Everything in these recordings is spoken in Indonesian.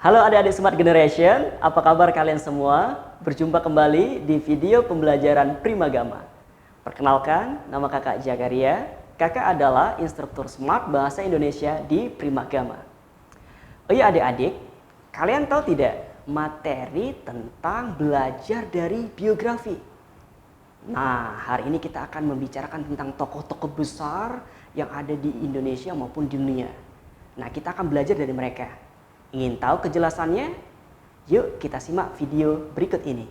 Halo adik-adik Smart Generation, apa kabar kalian semua? Berjumpa kembali di video pembelajaran Primagama. Perkenalkan, nama kakak Jagaria. Kakak adalah instruktur Smart Bahasa Indonesia di Primagama. Oh iya adik-adik, kalian tahu tidak materi tentang belajar dari biografi? Nah, hari ini kita akan membicarakan tentang tokoh-tokoh besar yang ada di Indonesia maupun di dunia. Nah, kita akan belajar dari mereka. Ingin tahu kejelasannya? Yuk kita simak video berikut ini.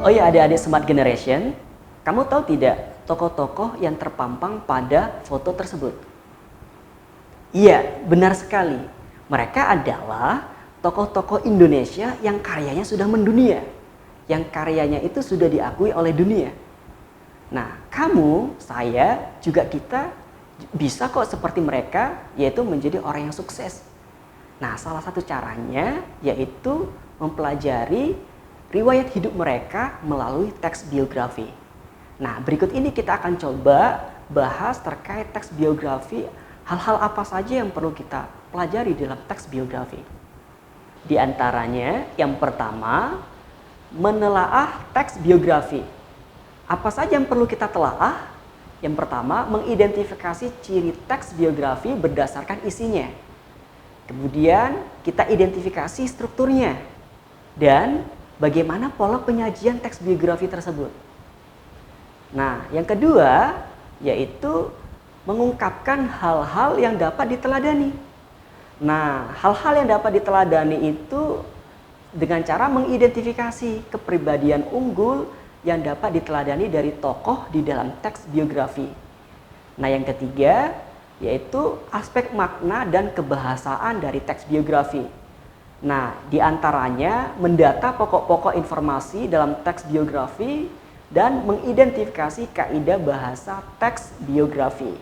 Oh ya adik-adik Smart Generation, kamu tahu tidak tokoh-tokoh yang terpampang pada foto tersebut? Iya, benar sekali. Mereka adalah tokoh-tokoh Indonesia yang karyanya sudah mendunia, yang karyanya itu sudah diakui oleh dunia. Nah, kamu, saya, juga kita bisa kok seperti mereka, yaitu menjadi orang yang sukses. Nah, salah satu caranya yaitu mempelajari riwayat hidup mereka melalui teks biografi. Nah, berikut ini kita akan coba bahas terkait teks biografi, hal-hal apa saja yang perlu kita pelajari dalam teks biografi. Di antaranya, yang pertama, menelaah teks biografi. Apa saja yang perlu kita telaah? Yang pertama, mengidentifikasi ciri teks biografi berdasarkan isinya. Kemudian, kita identifikasi strukturnya. Dan bagaimana pola penyajian teks biografi tersebut. Nah, yang kedua, yaitu mengungkapkan hal-hal yang dapat diteladani. Nah, hal-hal yang dapat diteladani itu dengan cara mengidentifikasi kepribadian unggul yang dapat diteladani dari tokoh di dalam teks biografi. Nah, yang ketiga yaitu aspek makna dan kebahasaan dari teks biografi. Nah, di antaranya mendata pokok-pokok informasi dalam teks biografi dan mengidentifikasi kaidah bahasa teks biografi.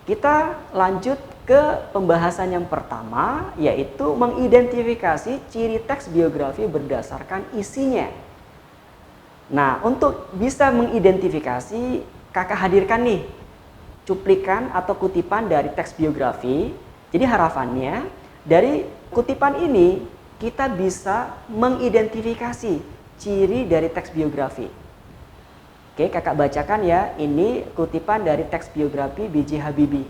Kita lanjut ke pembahasan yang pertama, yaitu mengidentifikasi ciri teks biografi berdasarkan isinya. Nah, untuk bisa mengidentifikasi, kakak hadirkan nih cuplikan atau kutipan dari teks biografi. Jadi harapannya dari kutipan ini kita bisa mengidentifikasi ciri dari teks biografi. Oke, kakak bacakan ya, ini kutipan dari teks biografi B.J. Habibie.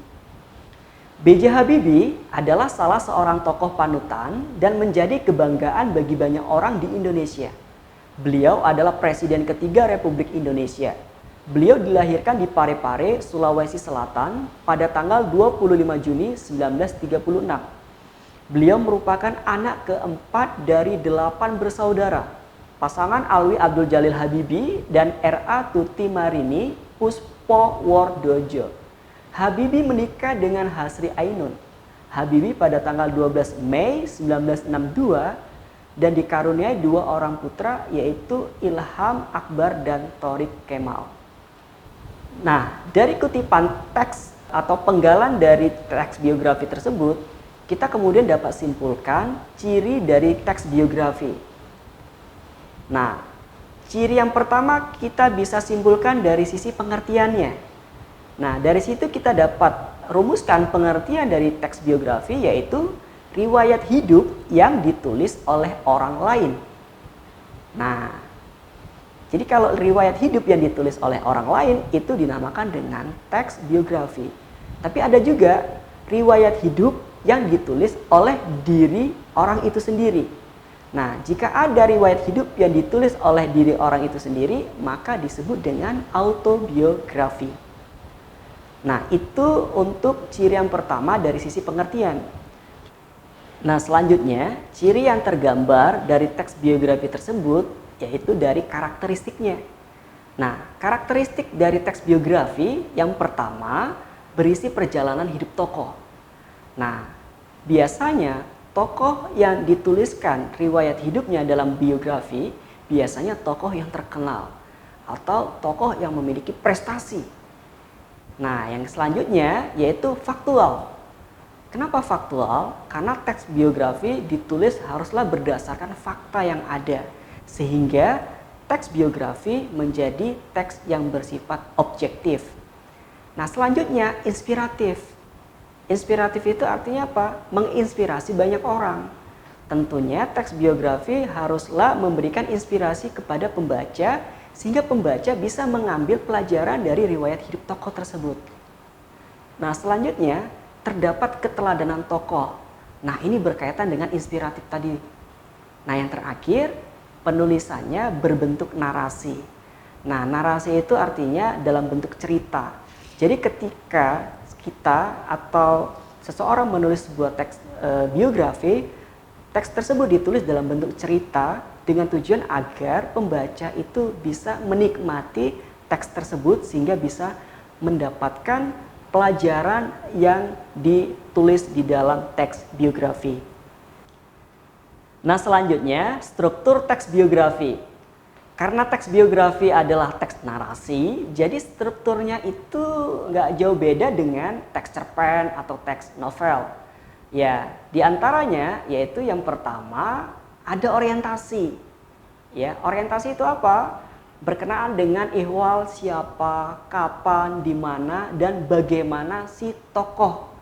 B.J. Habibie adalah salah seorang tokoh panutan dan menjadi kebanggaan bagi banyak orang di Indonesia. Beliau adalah Presiden ketiga Republik Indonesia. Beliau dilahirkan di Parepare, Sulawesi Selatan pada tanggal 25 Juni 1936. Beliau merupakan anak keempat dari 8 bersaudara. Pasangan Alwi Abdul Jalil Habibie dan R.A. Tuti Marini Puspowardojo. Habibie menikah dengan Hasri Ainun. Habibie pada tanggal 12 Mei 1962 dan dikaruniai 2 orang putra yaitu Ilham Akbar dan Thorik Kemal. Nah, dari kutipan teks atau penggalan dari teks biografi tersebut, kita kemudian dapat simpulkan ciri dari teks biografi. Nah, ciri yang pertama kita bisa simpulkan dari sisi pengertiannya. Nah, dari situ kita dapat rumuskan pengertian dari teks biografi yaitu riwayat hidup yang ditulis oleh orang lain. Nah, jadi kalau riwayat hidup yang ditulis oleh orang lain itu dinamakan dengan teks biografi. Tapi ada juga riwayat hidup yang ditulis oleh diri orang itu sendiri. Nah, jika ada riwayat hidup yang ditulis oleh diri orang itu sendiri, maka disebut dengan autobiografi. Nah, itu untuk ciri yang pertama dari sisi pengertian. Nah, selanjutnya, ciri yang tergambar dari teks biografi tersebut yaitu dari karakteristiknya. Nah, karakteristik dari teks biografi yang pertama berisi perjalanan hidup tokoh. Nah, biasanya tokoh yang dituliskan riwayat hidupnya dalam biografi biasanya tokoh yang terkenal atau tokoh yang memiliki prestasi. Nah, yang selanjutnya yaitu faktual. Kenapa faktual? Karena teks biografi ditulis haruslah berdasarkan fakta yang ada, sehingga teks biografi menjadi teks yang bersifat objektif. Nah, selanjutnya inspiratif. Inspiratif itu artinya apa? Menginspirasi banyak orang. Tentunya teks biografi haruslah memberikan inspirasi kepada pembaca, sehingga pembaca bisa mengambil pelajaran dari riwayat hidup tokoh tersebut. Nah, selanjutnya terdapat keteladanan tokoh. Nah, ini berkaitan dengan inspiratif tadi. Nah, yang terakhir, penulisannya berbentuk narasi. Nah, narasi itu artinya dalam bentuk cerita. Jadi ketika kita atau seseorang menulis sebuah teks biografi, teks tersebut ditulis dalam bentuk cerita dengan tujuan agar pembaca itu bisa menikmati teks tersebut sehingga bisa mendapatkan pelajaran yang ditulis di dalam teks biografi. Nah, selanjutnya struktur teks biografi. Karena teks biografi adalah teks narasi, jadi strukturnya itu nggak jauh beda dengan teks cerpen atau teks novel. Ya, diantaranya yaitu yang pertama ada orientasi. Ya, orientasi itu apa? Berkenaan dengan ihwal siapa, kapan, di mana, dan bagaimana si tokoh.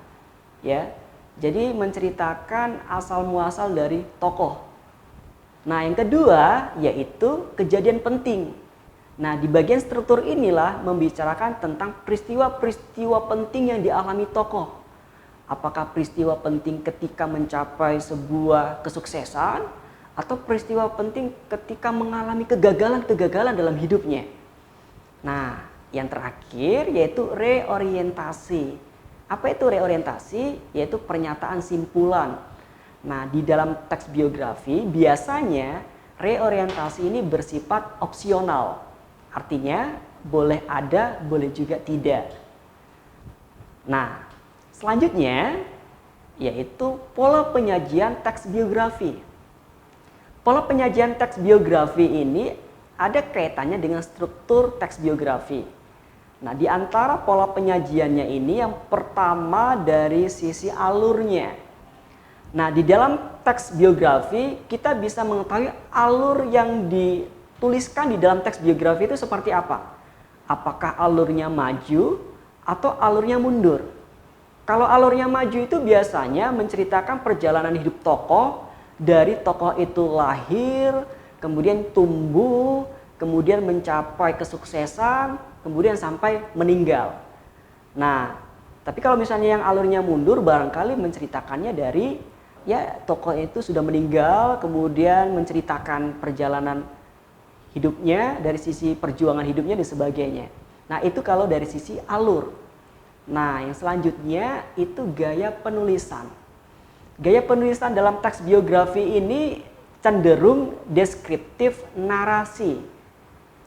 Ya, jadi menceritakan asal muasal dari tokoh. Nah, yang kedua yaitu kejadian penting. Nah, di bagian struktur inilah membicarakan tentang peristiwa-peristiwa penting yang dialami tokoh. Apakah peristiwa penting ketika mencapai sebuah kesuksesan atau peristiwa penting ketika mengalami kegagalan-kegagalan dalam hidupnya. Nah, yang terakhir yaitu reorientasi. Apa itu reorientasi? Yaitu pernyataan simpulan. Nah, di dalam teks biografi biasanya reorientasi ini bersifat opsional. Artinya boleh ada, boleh juga tidak. Nah, selanjutnya yaitu pola penyajian teks biografi. Pola penyajian teks biografi ini ada kaitannya dengan struktur teks biografi. Nah, di antara pola penyajiannya ini yang pertama dari sisi alurnya. Nah, di dalam teks biografi kita bisa mengetahui alur yang dituliskan di dalam teks biografi itu seperti apa. Apakah alurnya maju atau alurnya mundur? Kalau alurnya maju itu biasanya menceritakan perjalanan hidup tokoh, dari tokoh itu lahir, kemudian tumbuh, kemudian mencapai kesuksesan, kemudian sampai meninggal. Nah, tapi kalau misalnya yang alurnya mundur barangkali menceritakannya dari tokoh itu sudah meninggal, kemudian menceritakan perjalanan hidupnya dari sisi perjuangan hidupnya dan sebagainya. Nah, itu kalau dari sisi alur. Nah, yang selanjutnya itu gaya penulisan. Gaya penulisan dalam teks biografi ini cenderung deskriptif narasi.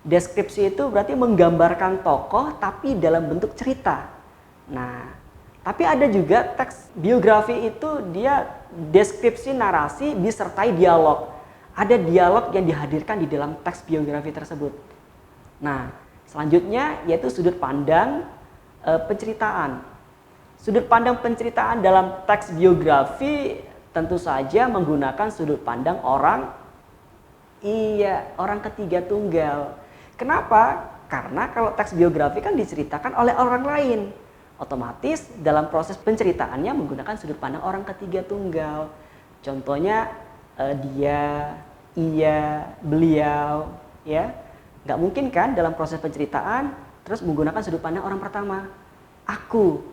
Deskripsi itu berarti menggambarkan tokoh tapi dalam bentuk cerita. Nah, tapi ada juga teks biografi itu dia deskripsi narasi disertai dialog. Ada dialog yang dihadirkan di dalam teks biografi tersebut. Nah, selanjutnya yaitu sudut pandang penceritaan. Sudut pandang penceritaan dalam teks biografi tentu saja menggunakan sudut pandang orang ketiga tunggal. Kenapa? Karena kalau teks biografi kan diceritakan oleh orang lain. Otomatis dalam proses penceritaannya menggunakan sudut pandang orang ketiga tunggal. Contohnya dia, ia, beliau, ya. Nggak mungkin kan dalam proses penceritaan terus menggunakan sudut pandang orang pertama, aku.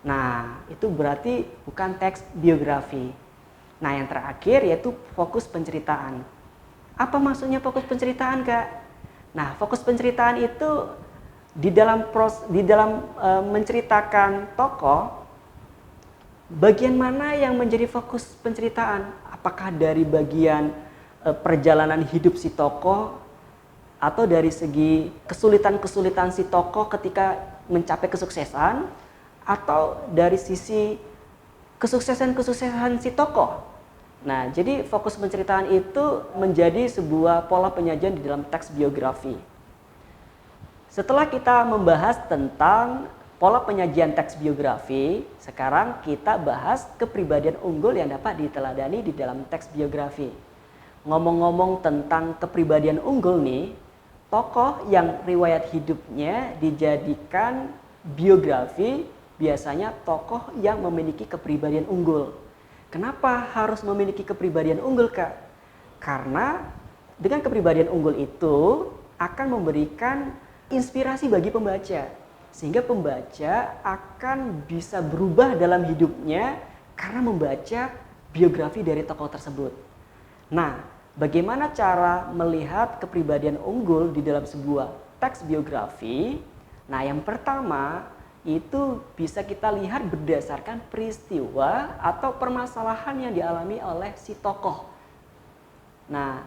Nah, itu berarti bukan teks biografi. Nah, yang terakhir yaitu fokus penceritaan. Apa maksudnya fokus penceritaan, Kak? Nah, fokus penceritaan itu di dalam menceritakan tokoh, bagian mana yang menjadi fokus penceritaan? Apakah dari bagian perjalanan hidup si tokoh atau dari segi kesulitan-kesulitan si tokoh ketika mencapai kesuksesan atau dari sisi kesuksesan-kesuksesan si tokoh? Nah, jadi fokus penceritaan itu menjadi sebuah pola penyajian di dalam teks biografi. Setelah kita membahas tentang pola penyajian teks biografi, sekarang kita bahas kepribadian unggul yang dapat diteladani di dalam teks biografi. Ngomong-ngomong tentang kepribadian unggul nih, tokoh yang riwayat hidupnya dijadikan biografi biasanya tokoh yang memiliki kepribadian unggul. Kenapa harus memiliki kepribadian unggul, Kak? Karena dengan kepribadian unggul itu akan memberikan inspirasi bagi pembaca. Sehingga pembaca akan bisa berubah dalam hidupnya karena membaca biografi dari tokoh tersebut. Nah, bagaimana cara melihat kepribadian unggul di dalam sebuah teks biografi? Nah, yang pertama itu bisa kita lihat berdasarkan peristiwa atau permasalahan yang dialami oleh si tokoh. Nah,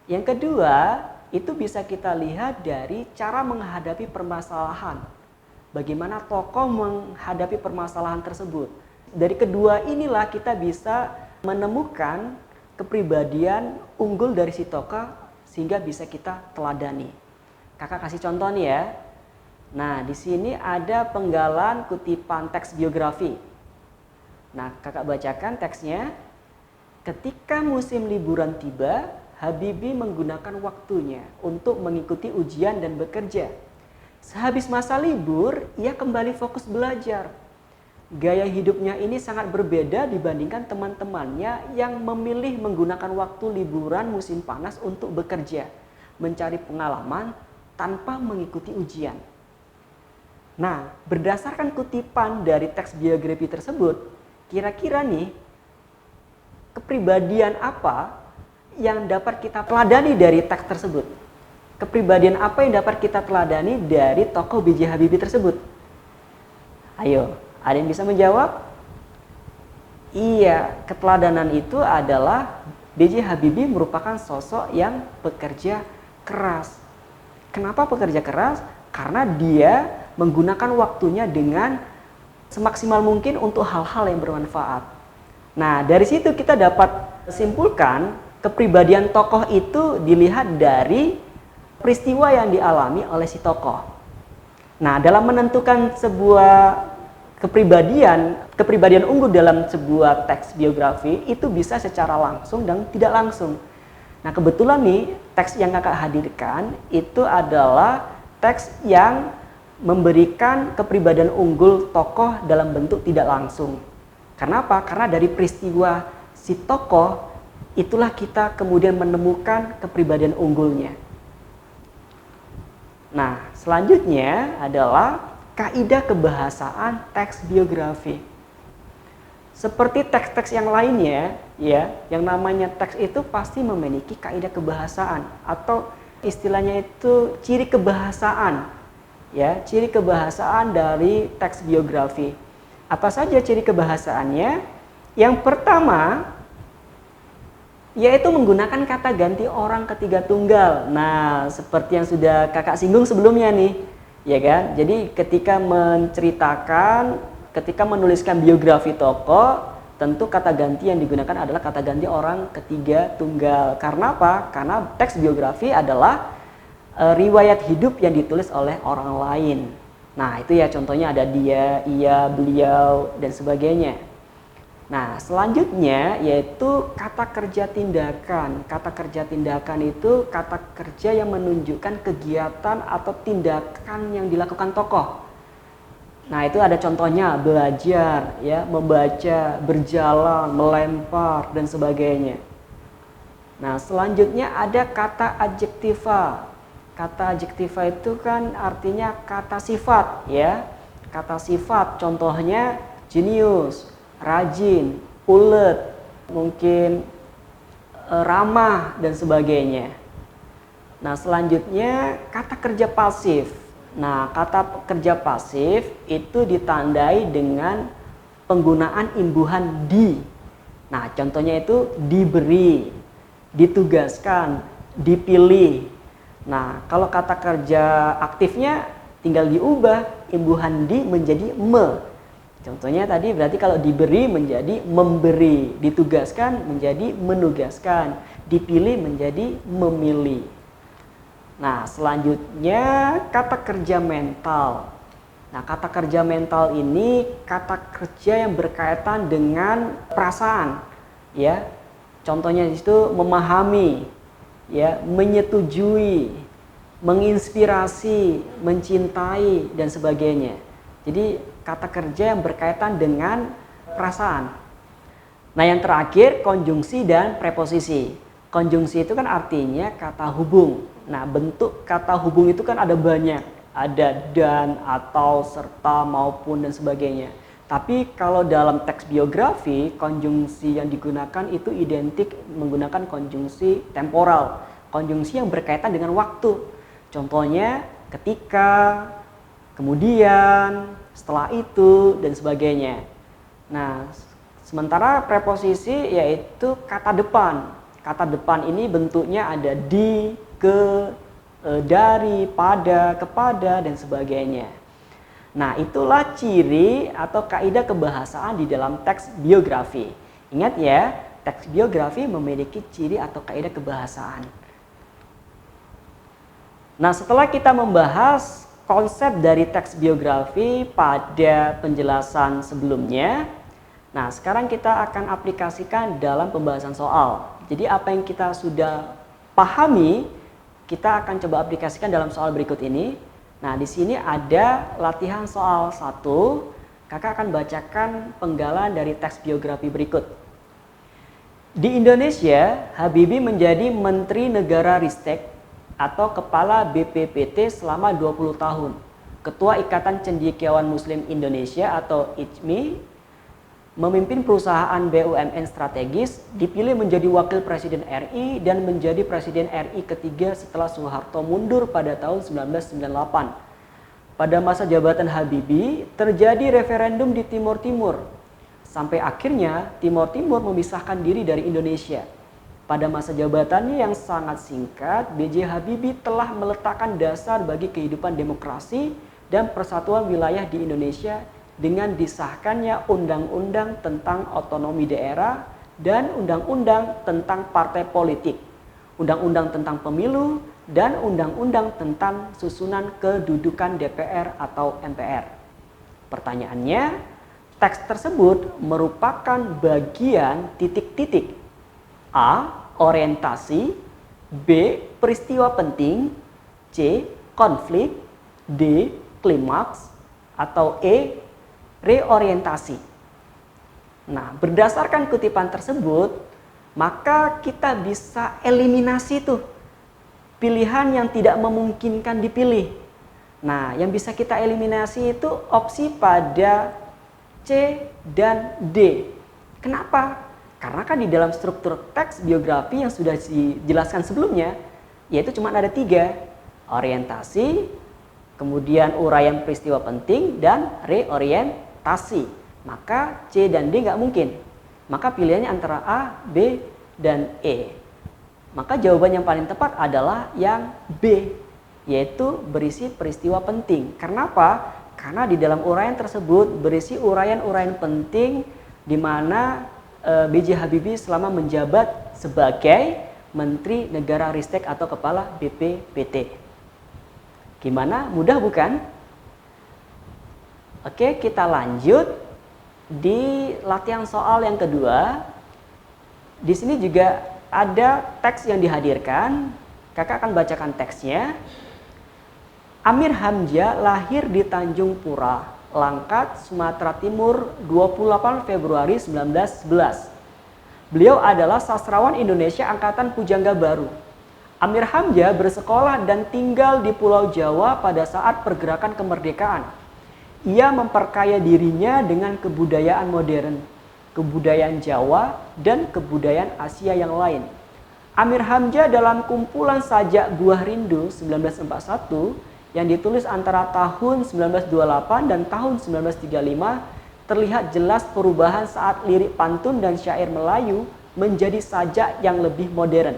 yang kedua itu bisa kita lihat dari cara menghadapi permasalahan. Bagaimana tokoh menghadapi permasalahan tersebut. Dari kedua inilah kita bisa menemukan kepribadian unggul dari si tokoh sehingga bisa kita teladani. Kakak kasih contoh nih ya. Nah, di sini ada penggalan kutipan teks biografi. Nah, kakak bacakan teksnya. Ketika musim liburan tiba, Habibie menggunakan waktunya untuk mengikuti ujian dan bekerja. Sehabis masa libur, ia kembali fokus belajar. Gaya hidupnya ini sangat berbeda dibandingkan teman-temannya yang memilih menggunakan waktu liburan musim panas untuk bekerja, mencari pengalaman tanpa mengikuti ujian. Nah, berdasarkan kutipan dari teks biografi tersebut, kira-kira nih kepribadian apa yang dapat kita teladani dari teks tersebut? Kepribadian apa yang dapat kita teladani dari tokoh B.J. Habibie tersebut? Ayo, ada yang bisa menjawab? Iya, keteladanan itu adalah B.J. Habibie merupakan sosok yang bekerja keras. Kenapa bekerja keras? Karena dia menggunakan waktunya dengan semaksimal mungkin untuk hal-hal yang bermanfaat. Nah, dari situ kita dapat simpulkan kepribadian tokoh itu dilihat dari peristiwa yang dialami oleh si tokoh. Nah, dalam menentukan sebuah kepribadian unggul dalam sebuah teks biografi itu bisa secara langsung dan tidak langsung. Nah, kebetulan nih teks yang kakak hadirkan itu adalah teks yang memberikan kepribadian unggul tokoh dalam bentuk tidak langsung. Kenapa? Karena dari peristiwa si tokoh itulah kita kemudian menemukan kepribadian unggulnya. Nah, selanjutnya adalah kaidah kebahasaan teks biografi. Seperti teks-teks yang lainnya, ya, yang namanya teks itu pasti memiliki kaidah kebahasaan atau istilahnya itu ciri kebahasaan. Ya, ciri kebahasaan dari teks biografi. Apa saja ciri kebahasaannya? Yang pertama, yaitu menggunakan kata ganti orang ketiga tunggal. Nah, seperti yang sudah kakak singgung sebelumnya nih, ya kan? Jadi ketika menuliskan biografi tokoh, tentu kata ganti yang digunakan adalah kata ganti orang ketiga tunggal. Karena apa? Karena teks biografi adalah riwayat hidup yang ditulis oleh orang lain. Nah, itu ya contohnya ada dia, ia, beliau, dan sebagainya. Nah, selanjutnya yaitu kata kerja tindakan. Kata kerja tindakan itu kata kerja yang menunjukkan kegiatan atau tindakan yang dilakukan tokoh. Nah, itu ada contohnya belajar, ya, membaca, berjalan, melempar, dan sebagainya. Nah, selanjutnya ada kata adjektiva. Kata adjektiva itu kan artinya kata sifat, ya. Kata sifat contohnya jenius, rajin, ulet, mungkin ramah dan sebagainya. Nah, selanjutnya kata kerja pasif. Nah, kata kerja pasif itu ditandai dengan penggunaan imbuhan di. Nah, contohnya itu diberi, ditugaskan, dipilih. Nah, kalau kata kerja aktifnya tinggal diubah imbuhan di menjadi me. Contohnya tadi berarti kalau diberi menjadi memberi, ditugaskan menjadi menugaskan, dipilih menjadi memilih. Nah, selanjutnya kata kerja mental. Nah, kata kerja mental ini kata kerja yang berkaitan dengan perasaan, ya. Contohnya itu memahami, ya, menyetujui, menginspirasi, mencintai dan sebagainya. Jadi, kata kerja yang berkaitan dengan perasaan. Nah, yang terakhir konjungsi dan preposisi. Konjungsi itu kan artinya kata hubung. Nah, bentuk kata hubung itu kan ada banyak. Ada dan, atau, serta, maupun, dan sebagainya. Tapi kalau dalam teks biografi, konjungsi yang digunakan itu identik menggunakan konjungsi temporal. Konjungsi yang berkaitan dengan waktu. Contohnya ketika, kemudian, setelah itu, dan sebagainya. Nah, sementara preposisi yaitu kata depan. Kata depan ini bentuknya ada di, ke, dari, pada, kepada, dan sebagainya. Nah, itulah ciri atau kaidah kebahasaan di dalam teks biografi. Ingat ya, teks biografi memiliki ciri atau kaidah kebahasaan. Nah, setelah kita membahas konsep dari teks biografi pada penjelasan sebelumnya, nah sekarang kita akan aplikasikan dalam pembahasan soal. Jadi apa yang kita sudah pahami, kita akan coba aplikasikan dalam soal berikut ini. Nah, di sini ada latihan soal 1. Kakak akan bacakan penggalan dari teks biografi berikut. Di Indonesia, Habibie menjadi Menteri Negara Ristek atau Kepala BPPT selama 20 tahun. Ketua Ikatan Cendekiawan Muslim Indonesia atau ICMI, memimpin perusahaan BUMN strategis, dipilih menjadi Wakil Presiden RI dan menjadi Presiden RI ketiga setelah Soeharto mundur pada tahun 1998. Pada masa jabatan Habibie, terjadi referendum di Timur Timur. Sampai akhirnya Timur Timur memisahkan diri dari Indonesia. Pada masa jabatannya yang sangat singkat, B.J. Habibie telah meletakkan dasar bagi kehidupan demokrasi dan persatuan wilayah di Indonesia dengan disahkannya Undang-Undang tentang Otonomi Daerah dan Undang-Undang tentang Partai Politik, Undang-Undang tentang Pemilu, dan Undang-Undang tentang Susunan Kedudukan DPR atau MPR. Pertanyaannya, teks tersebut merupakan bagian titik-titik: A. Orientasi, B. Peristiwa penting, C. Konflik, D. Klimaks, atau E. Reorientasi. Nah, berdasarkan kutipan tersebut, maka kita bisa eliminasi tuh pilihan yang tidak memungkinkan dipilih. Nah, yang bisa kita eliminasi itu opsi pada C dan D. Kenapa? Karena kan di dalam struktur teks biografi yang sudah dijelaskan sebelumnya, yaitu cuma ada 3. Orientasi, kemudian uraian peristiwa penting, dan reorientasi. Maka C dan D nggak mungkin. Maka pilihannya antara A, B, dan E. Maka jawaban yang paling tepat adalah yang B, yaitu berisi peristiwa penting. Kenapa? Karena di dalam uraian tersebut berisi uraian-uraian penting di mana B.J. Habibie selama menjabat sebagai Menteri Negara Ristek atau Kepala BPPT. Gimana? Mudah bukan? Oke, kita lanjut di latihan soal yang kedua. Di sini juga ada teks yang dihadirkan. Kakak akan bacakan teksnya. Amir Hamzah lahir di Tanjung Pura, Langkat, Sumatera Timur 28 Februari 1911. Beliau adalah sastrawan Indonesia angkatan Pujangga Baru. Amir Hamzah bersekolah dan tinggal di Pulau Jawa pada saat pergerakan kemerdekaan. Ia memperkaya dirinya dengan kebudayaan modern, kebudayaan Jawa, dan kebudayaan Asia yang lain. Amir Hamzah dalam kumpulan sajak Buah Rindu 1941 yang ditulis antara tahun 1928 dan tahun 1935 terlihat jelas perubahan saat lirik pantun dan syair Melayu menjadi sajak yang lebih modern.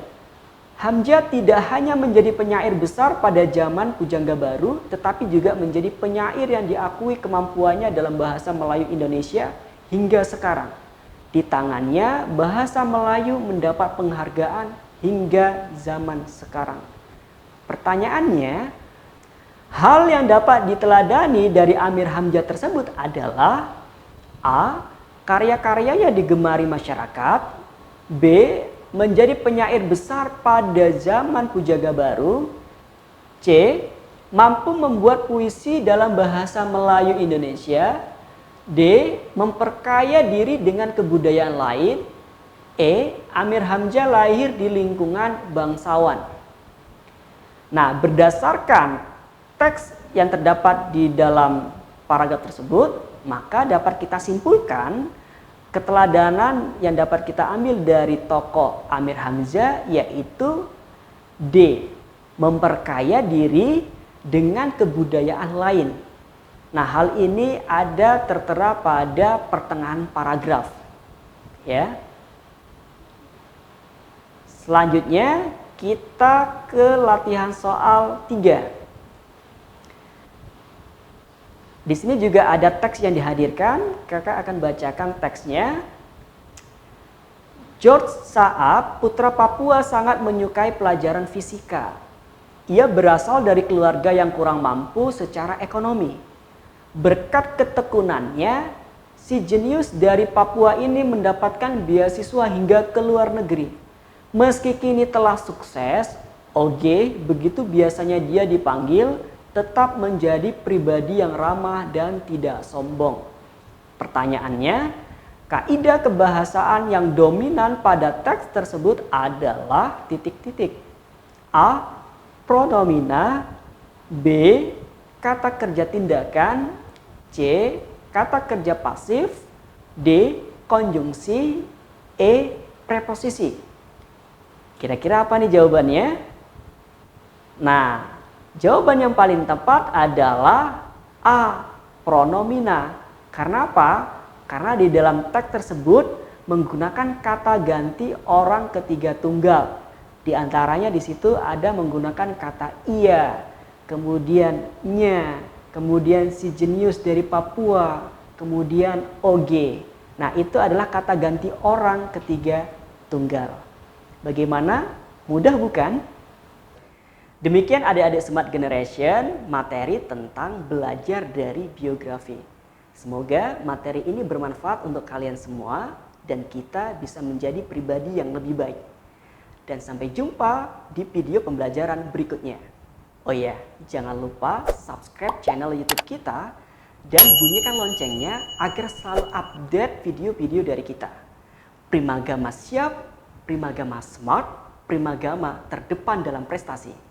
Hamzah tidak hanya menjadi penyair besar pada zaman Pujangga Baru, tetapi juga menjadi penyair yang diakui kemampuannya dalam bahasa Melayu Indonesia hingga sekarang. Di tangannya, bahasa Melayu mendapat penghargaan hingga zaman sekarang. Pertanyaannya, Hal yang dapat diteladani dari Amir Hamzah tersebut adalah A. Karya-karya yang digemari masyarakat. B. Menjadi penyair besar pada zaman Pujaga Baru. C. Mampu membuat puisi dalam bahasa Melayu Indonesia. D. Memperkaya diri dengan kebudayaan lain. E. Amir Hamzah lahir di lingkungan bangsawan. Nah, berdasarkan teks yang terdapat di dalam paragraf tersebut, maka dapat kita simpulkan keteladanan yang dapat kita ambil dari tokoh Amir Hamzah yaitu D. Memperkaya diri dengan kebudayaan lain. Nah, hal ini ada tertera pada pertengahan paragraf. Ya. Selanjutnya kita ke latihan soal 3. Di sini juga ada teks yang dihadirkan. Kakak akan bacakan teksnya. George Saab, putra Papua, sangat menyukai pelajaran fisika. Ia berasal dari keluarga yang kurang mampu secara ekonomi. Berkat ketekunannya, si jenius dari Papua ini mendapatkan beasiswa hingga ke luar negeri. Meski kini telah sukses, Oge, begitu biasanya dia dipanggil, tetap menjadi pribadi yang ramah dan tidak sombong. Pertanyaannya, kaidah kebahasaan yang dominan pada teks tersebut adalah titik-titik. A. Pronomina. B. Kata kerja tindakan. C. Kata kerja pasif. D. Konjungsi. E. Preposisi. Kira-kira apa nih jawabannya? Nah, jawaban yang paling tepat adalah A. Pronomina. Karena apa? Karena di dalam teks tersebut menggunakan kata ganti orang ketiga tunggal. Di antaranya di situ ada menggunakan kata ia, kemudian nya, kemudian si jenius dari Papua, kemudian oge. Nah, itu adalah kata ganti orang ketiga tunggal. Bagaimana? Mudah bukan? Demikian adik-adik Smart Generation materi tentang belajar dari biografi. Semoga materi ini bermanfaat untuk kalian semua dan kita bisa menjadi pribadi yang lebih baik. Dan sampai jumpa di video pembelajaran berikutnya. Oh iya, jangan lupa subscribe channel YouTube kita dan bunyikan loncengnya agar selalu update video-video dari kita. Primagama siap, Primagama smart, Primagama terdepan dalam prestasi.